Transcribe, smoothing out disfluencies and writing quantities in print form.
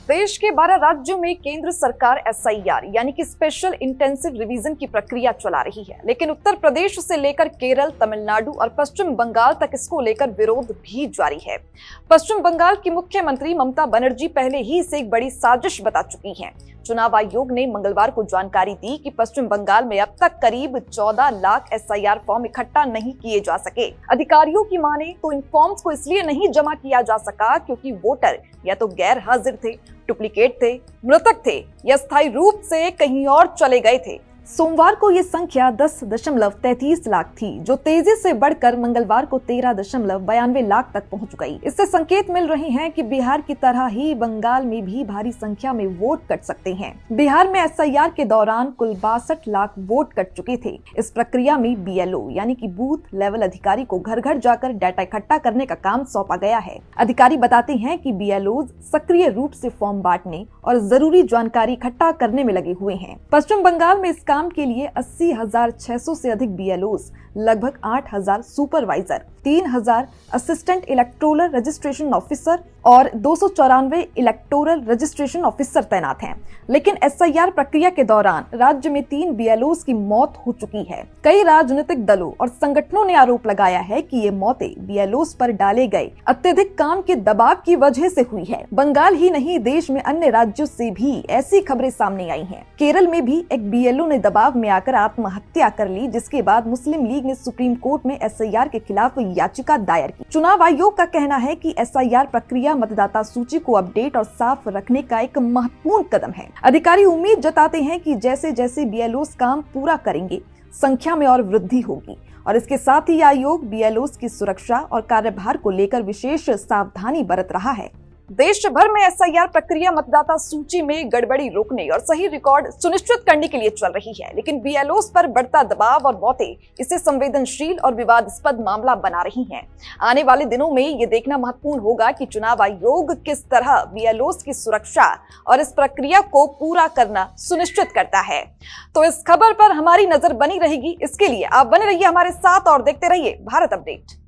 देश के 12 राज्यों में केंद्र सरकार एसआईआर यानी कि स्पेशल इंटेंसिव रिवीजन की प्रक्रिया चला रही है, लेकिन उत्तर प्रदेश से लेकर केरल, तमिलनाडु और पश्चिम बंगाल तक इसको लेकर विरोध भी जारी है। पश्चिम बंगाल की मुख्यमंत्री ममता बनर्जी पहले ही इसे एक बड़ी साजिश बता चुकी हैं। चुनाव आयोग ने मंगलवार को जानकारी दी कि पश्चिम बंगाल में अब तक करीब 14 लाख एसआईआर फॉर्म इकट्ठा नहीं किए जा सके। अधिकारियों की माने तो इन फॉर्म्स को इसलिए नहीं जमा किया जा सका क्योंकि वोटर या तो गैर हाजिर थे, डुप्लीकेट थे, मृतक थे या स्थायी रूप से कहीं और चले गए थे। सोमवार को ये संख्या 10.33 लाख थी, जो तेजी से बढ़कर मंगलवार को 13.92 लाख तक पहुंच गई। इससे संकेत मिल रहे हैं कि बिहार की तरह ही बंगाल में भी भारी संख्या में वोट कट सकते हैं। बिहार में एसआईआर के दौरान कुल 62 लाख वोट कट चुके थे। इस प्रक्रिया में बीएलओ यानी कि बूथ लेवल अधिकारी को घर घर जाकर डाटा इकट्ठा करने का काम सौंपा गया है। अधिकारी बताते हैं कि बीएलओ सक्रिय रूप से फॉर्म बांटने और जरूरी जानकारी इकट्ठा करने में लगे हुए हैं। पश्चिम बंगाल में इस काम के लिए 80,600 से अधिक बीएलओस, लगभग 8,000 supervisor, 3,000 assistant electoral registration officer और 294 इलेक्टोरल रजिस्ट्रेशन ऑफिसर तैनात हैं। लेकिन एसआईआर प्रक्रिया के दौरान राज्य में 3 बीएलओस की मौत हो चुकी है। कई राजनीतिक दलों और संगठनों ने आरोप लगाया है कि ये मौतें बीएलओस पर डाले गए अत्यधिक काम के दबाव की वजह से हुई है। बंगाल ही नहीं, देश में अन्य राज्यों से भी ऐसी खबरें सामने आई हैं। केरल में भी एक बीएलओ ने दबाव में आकर आत्महत्या कर ली, जिसके बाद मुस्लिम लीग ने सुप्रीम कोर्ट में एसआईआर के खिलाफ याचिका दायर की। चुनाव आयोग का कहना है कि एसआईआर प्रक्रिया मतदाता सूची को अपडेट और साफ रखने का एक महत्वपूर्ण कदम है। अधिकारी उम्मीद जताते हैं कि जैसे जैसे बीएलओस काम पूरा करेंगे, संख्या में और वृद्धि होगी और इसके साथ ही आयोग बीएलओस की सुरक्षा और कार्यभार को लेकर विशेष सावधानी बरत रहा है। देश भर में एसआईआर प्रक्रिया मतदाता सूची में गड़बड़ी रोकने और सही रिकॉर्ड सुनिश्चित करने के लिए चल रही है, लेकिन बीएलओस पर बढ़ता दबाव और मौतें इसे संवेदनशील और विवादास्पद मामला बना रही हैं। आने वाले दिनों में ये देखना महत्वपूर्ण होगा कि चुनाव आयोग किस तरह बीएलओस की सुरक्षा और इस प्रक्रिया को पूरा करना सुनिश्चित करता है। तो इस खबर पर हमारी नजर बनी रहेगी। इसके लिए आप बने रहिए हमारे साथ और देखते रहिए भारत अपडेट।